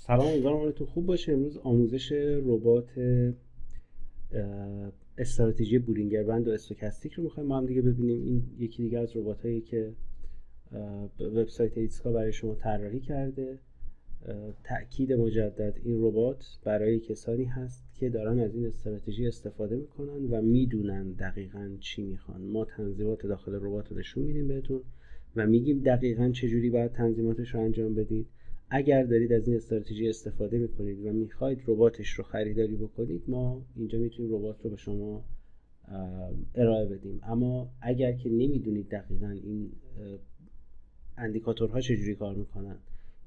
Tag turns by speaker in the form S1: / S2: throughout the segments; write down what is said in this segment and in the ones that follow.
S1: سلام، امیدوارم حالتون خوب باشه. امروز آموزش ربات استراتژی بولینگر بند و استوکاستیک رو میخوایم با هم دیگه ببینیم. این یکی دیگه از رباتایی که وبسایت ایتسکا برای شما طراحی کرده. تأکید مجدد، این ربات برای کسانی هست که دارن از این استراتژی استفاده میکنن و میدونن دقیقاً چی میخوان. ما تنظیمات داخل ربات رو نشون میدیم بهتون و میگیم دقیقاً چجوری باید تنظیماتش رو انجام بدید. اگر دارید از این استراتژی استفاده میکنید و میخواید رباتش رو خریداری بکنید، ما اینجا میتونیم ربات رو به شما ارائه بدیم. اما اگر که نمیدونید دقیقاً این اندیکاتورها چجوری کار میکنن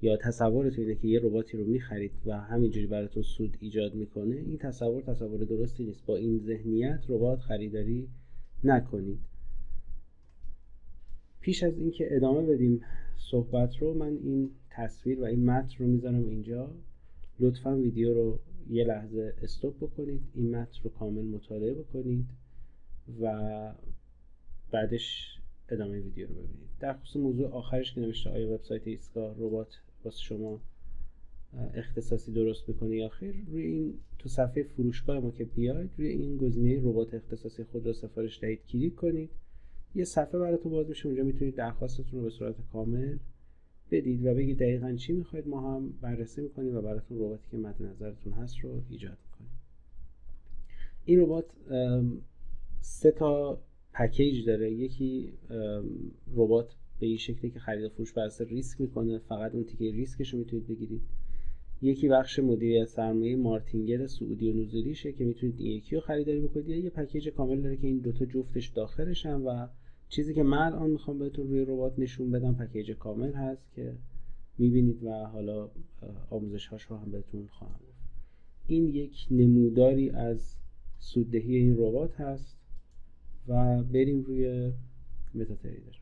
S1: یا تصورتون اینه که یه رباتی رو میخرید و همینجوری براتون سود ایجاد میکنه، این تصور درستی نیست. با این ذهنیت ربات خریداری نکنید. پیش از اینکه ادامه بدیم صحبت رو، من این تصویر و این متن رو میذارم اینجا. لطفاً ویدیو رو یه لحظه استاپ بکنید، این متن رو کامل مطالعه بکنید و بعدش ادامه ویدیو رو ببینید. در خصوص موضوع آخرش که نوشته آیا وبسایت ایتسکا ربات واسه شما اختصاصی درست میکنه یا خیر، روی این تو صفحه فروشگاه ما که بیاید، روی این گزینه ربات اختصاصی خود را سفارش دهید کلیک کنید. یه صفحه براتون باز میشه، اونجا میتونید درخواستتون رو به صورت کامل بدید و بگید دقیقاً چی میخواید. ما هم بررسی میکنیم و براتون رباتی که مد نظرتون هست رو ایجاد میکنیم. این ربات 3 تا پکیج داره. یکی ربات به این شکلی که خرید و فروش بر اساس ریسک میکنه، فقط اون تیکه ریسکش رو میتونید بگیرید. یکی بخش مدیریت سرمایه مارتینگر سعودی و نوزلیشه که میتونید این یکی رو خریداری بکنید. یه پکیج کامل داره که این دوتا جفتش داخلشن و چیزی که من الان میخوام بهتون روی ربات نشون بدم پکیج کامل هست که میبینید و حالا آموزش هاش رو هم بهتون خواهم گفت. این یک نموداری از سوددهی این ربات هست و بریم روی متا تریدر.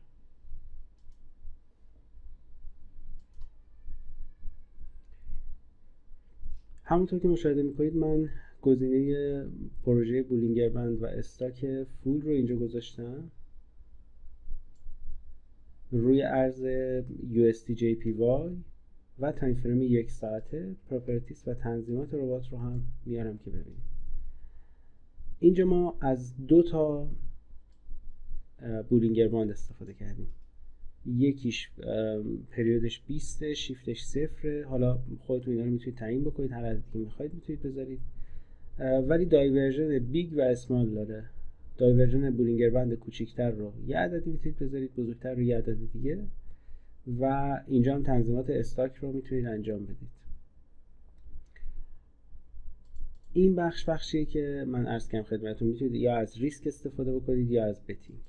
S1: همونطور که مشاهده میکنید من گزینه پروژه بولینگر بند و استاک فول رو اینجا گذاشتم. روی ارز USD JPY و تایم فریم 1 ساعته، پراپرتیز و تنظیمات ربات رو هم میارم که ببینید. اینجا ما از 2 تا بولینگر باند استفاده کردیم. یکیش پریودش 20، شیفتش 0. حالا خودتون اینا رو میتونید تعیین بکنید، هر عددی که میخواید میتونید بذارید. ولی دایورژن بیگ و اسمال داره. دایورژن بولینگر بند کوچیکتر رو یه عددی میتونید بذارید، بزرگتر رو یه عدد دیگه. و اینجا هم تنظیمات استاک رو میتونید انجام بدید. این بخشیه که من عرض کردم خدمتتون، میتونید یا از ریسک استفاده بکنید یا از بتینگ.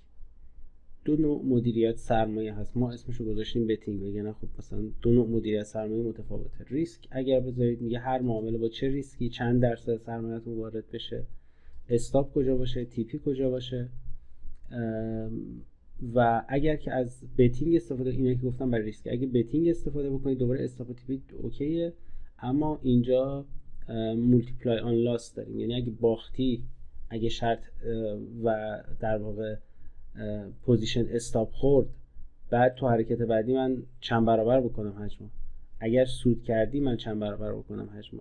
S1: 2 نوع مدیریت سرمایه هست، ما اسمشو گذاشتیم بتینگ، وگرنه خب مثلا 2 نوع مدیریت سرمایه متفاوته. ریسک اگر بذارید میگه هر معامله با چه ریسکی چند درصد سرمایه‌تون وارد بشه، استاپ کجا باشه، تی پی کجا باشه. و اگر که از بتینگ استفاده، اینا که گفتم برای ریسک، اگه بتینگ استفاده بکنید دوباره استاپ و تی پی اوکیه، اما اینجا مولتیپلای آن لاس داریم. یعنی اگه باختی، اگه شرط و در واقع پوزیشن استاپ خورد، بعد تو حرکت بعدی من چند برابر بکنم حجمو. اگر سود کردی من چند برابر بکنم حجمو.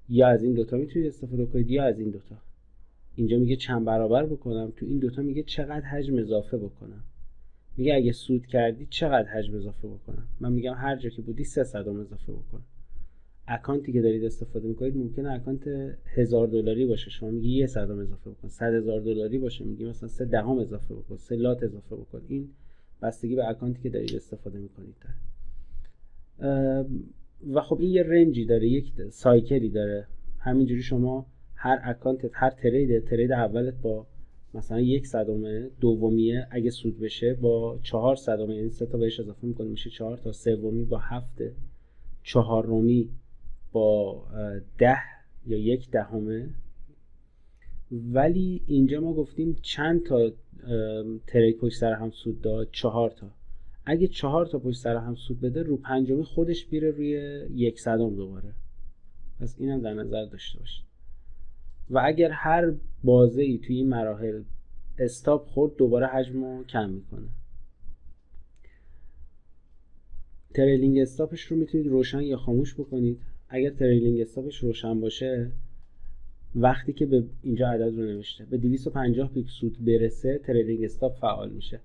S1: یا از این دوتا میتونید استفاده کنید یا از این دوتا. اینجا میگه چند برابر بکنم، تو این دوتا میگه چقدر حجم اضافه بکنم. میگه اگه سود کردی چقدر حجم اضافه بکنم. من میگم هر جا که بودی 300 اضافه بکن. اکانتی که دارید استفاده میکنید ممکنه اکانت $1000 باشه، شما میگی 100 اضافه بکن. $100,000 باشه میگی مثلا 3 دهم اضافه بکن، 3 لات اضافه بکن. این بستگی به اکانتی که دارید استفاده میکنید داره. و خب این یه رنجی داره، یک سایکلی داره. همینجوری شما هر اکانتت، هر ترید اولت با مثلا 1/100، دومیه اگه سود بشه با 4/100، یعنی 3 تا بهش اضافه میکنه میشه 4 تا، سومی با 7، چهارمی با 10 یا 1/10. ولی اینجا ما گفتیم چند تا ترید پشت سر هم سود داد، 4 تا. اگه 4 تا پشت سر هم سود بده، رو پنجمی خودش بیره روی 1/100 دوباره. پس اینم در نظر داشته باشید. و اگر هر بازه‌ای توی این مراحل استاپ خورد، دوباره حجمو کم میکنه. تریلینگ استاپش رو میتونید روشن یا خاموش بکنید. اگر تریلینگ استاپش روشن باشه، وقتی که به اینجا عدد رو نوشته به 250 پیپ سود برسه، تریلینگ استاپ فعال میشه.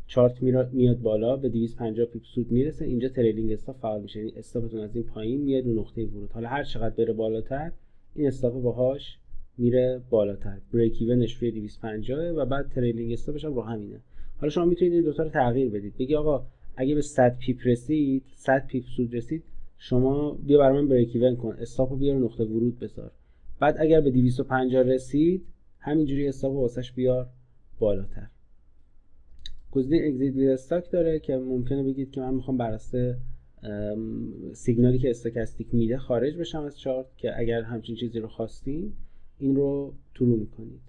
S1: چارت میاد بالا، به 250 پیپ سود میرسه، اینجا تریلینگ استاپ فعال میشه، یعنی استاپتون از این پایین میاد رو نقطه ورود. حالا هر چقدر بره بالاتر، این استاپ باهاش میره بالاتر. بریک ایونش روی 250 و بعد تریلینگ استاپش هم رو همینه. حالا شما میتونید این دو تا رو تغییر بدید. بگی آقا اگه به 100 پیپ رسید، 100 پیپ سود رسید، شما بیا برای من بریک ایون کن، استاپو بیار نقطه ورود بذار. بعد اگر به 250 رسید، همینجوری استاپو واسش بیار بالاتر. گزینه اگزیت وید استاک داره که ممکنه بگید که من میخوام بر اساس سیگنالی که استوکاستیک میده خارج بشم از چارت، که اگر همچین چیزی رو خواستین این رو ترو میکنید.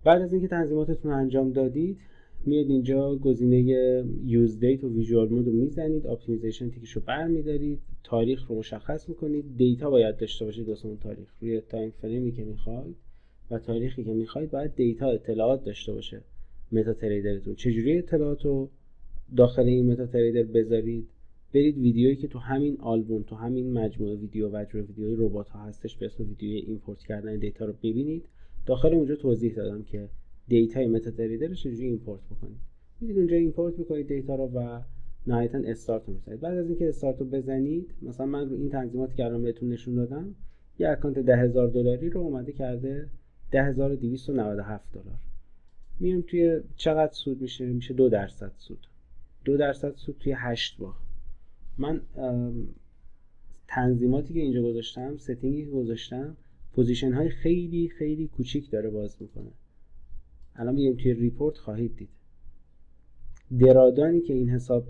S1: بعد از اینکه تنظیماتتون رو انجام دادید، میاد اینجا گزینه یوز دیت و ویژوال مود رو میزنید، اپتیمیزیشن تیکش رو برمیدارید، تاریخ رو مشخص میکنید. دیتا باید داشته باشید واسه اون تاریخ روی تایم فریمی که میخواید و تاریخی که میخواید. باید دیتا اطلاعات داشته باشه متا تریدرتون. چجوری اطلاعات رو داخل این متا تریدر بذارید؟ برید ویدیویی که تو همین آلبوم، تو همین مجموعه ویدیو وجه ویدیوی ربات ها هستش به اسم ویدیوی ایمپورت کردن دیتا رو ببینید. داخل اونجا توضیح دادم که دیتای متا تریدر رو چجوری ایمپورت بکنید. میرید اونجا ایمپورت میکنید دیتا رو و نهایتا استارت رو میزنید. بعد از اینکه استارت رو بزنید، مثلا من رو این تنظیماتی که الان بهتون نشون دادم، یه اکانت $10,000 رو اومده کرده $10,297. میام توی چقدر سود میشه 2% سود. 2% سود توی 8 ماه. من تنظیماتی که اینجا گذاشتم، ستینگی که گذاشتم، پوزیشن های خیلی خیلی کوچیک داره باز میکنه. الان میگم توی ریپورت خواهید دید درادانی که این حساب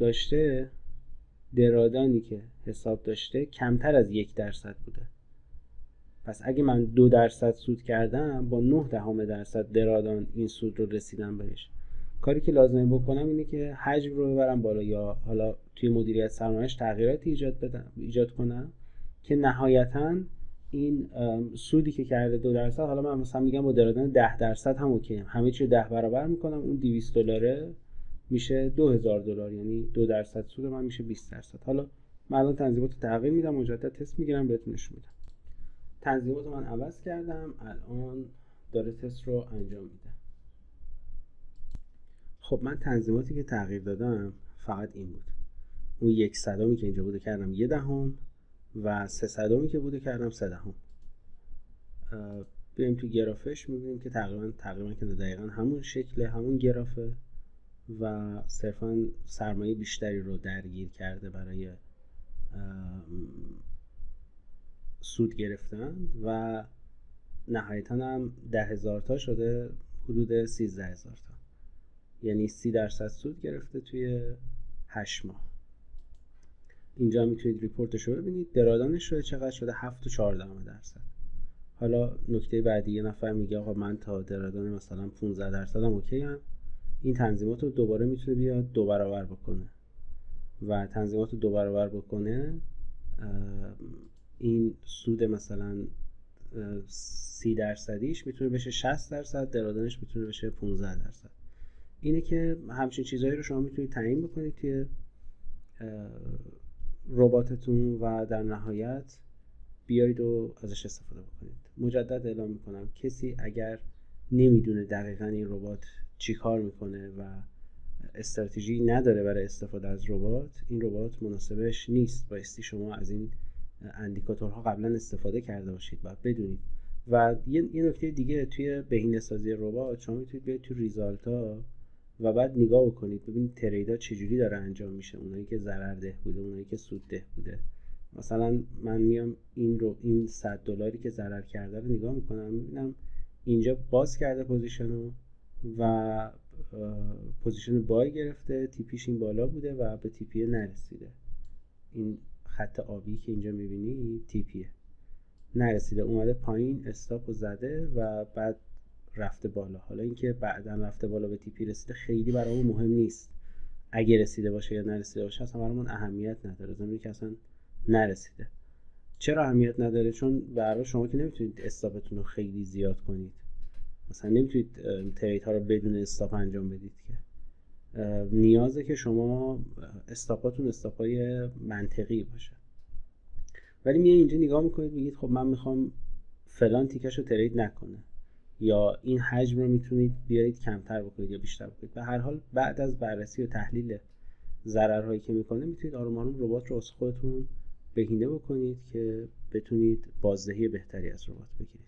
S1: داشته کمتر از 1% بوده. پس اگه من 2% سود کردم، با 0.9% درادان این سود رو رسیدم بهش. کاری که لازمه بکنم اینه که حجم رو ببرم بالا، یا حالا توی مدیریت سرمایه‌اش تغییراتی ایجاد کنم که نهایتاً این سودی که کرده 2%، حالا من مثلا میگم با درادان 10% هم اوکی، همه چی 10 برابر میکنم، اون $200 میشه $2,000، یعنی 2% سود من میشه 20%. حالا من الان تنظیمات رو تغییر میدم، مجدد تست میگیرم بهتون نشون میدم. تنظیمات رو من عوض کردم، الان داره تست رو انجام میده. خب من تنظیماتی که تغییر دادم فقط این بود. اون 1/100 که اینجا بوده کردم 0.1 و 3/100 که بوده کردم 3/10. بیایم تو گرافش میبینیم که تقریبا که دقیقا همون شکله، همون گرافه و صرفا سرمایه بیشتری رو درگیر کرده برای سود گرفتن و نهایتاً هم 10,000 تا شده حدود 13,000 تا، یعنی 30% سود گرفته توی 8 ماه. اینجا میتونید ریپورتش رو ببینید. درادانش رو چقدر شده؟ 7.14%. حالا نکته بعدی، یه نفر میگه آقا من تا درادان مثلا 15% هم اوکی هم. این تنظیمات رو دوباره میتونه بیاد 2 برابر بکنه و تنظیمات رو 2 برابر بکنه، این سود مثلا 30% میتونه بشه 60%، درادانش میتونه بشه 15%. اینه که همچین چیزهایی رو شما میتونید تعیین بکنید توی رباتتون و در نهایت بیایید و ازش استفاده بکنید. مجدد اعلام میکنم کسی اگر نمیدونه دقیقاً این ربات چی کار میکنه و استراتژی نداره برای استفاده از ربات، این ربات مناسبش نیست. بایستی شما از این اندیکاتورها قبلا استفاده کرده باشید، باید بدونید. و یه نکته دیگه، توی بهینه‌سازی ربات شما میتونید بیاید تو ریزالتا و بعد نگاه بکنید ببینید تریدا چجوری داره انجام میشه، اونایی که ضرر ده بوده، اونایی که سود ده بوده. مثلا من میام این $100 که ضرر کرده رو نگاه میکنم، میبینم اینجا باز کرده پوزیشنو و پوزیشن بای گرفته، تیپیش این بالا بوده و به تیپی نرسیده. این خط آبی که اینجا میبینی تیپیه، نرسیده، اومده پایین استاپ رو زده و بعد رفته بالا. حالا اینکه بعداً رفته بالا به تیپی رسیده خیلی برامون مهم نیست، اگه رسیده باشه یا نرسیده باشه اصلا برامون اهمیت نداره، زمینی که اصلا نرسیده. چرا اهمیت نداره؟ چون برای شما که نمیتونید استاپتون رو خیلی زیاد کنید، مثلا نمیتونید ترید ها رو بدون استاپ انجام بدید که نیازه که شما استاپاتون استاپای منطقی باشه. ولی میای اینجا نگاه میکنید میگید خب من میخوام فلان تیکش رو ترید نکنه، یا این حجم رو میتونید بیارید کمتر بکنید یا بیشتر بکنید. به هر حال بعد از بررسی و تحلیل ضررهایی که میکنه میتونید آروم آروم ربات رو واسه خودتون بهینه بکنید که بتونید بازدهی بهتری از ربات بگیرید.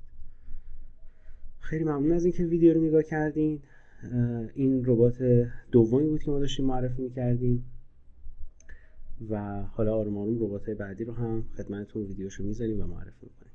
S1: خیلی ممنون از اینکه ویدیو رو نگاه کردین. این ربات دومی بود که ما داشتیم معرفی میکردیم و حالا آروم آروم ربات‌های بعدی رو هم خدمتتون ویدیوشو میذاریم و معرفی میکنیم.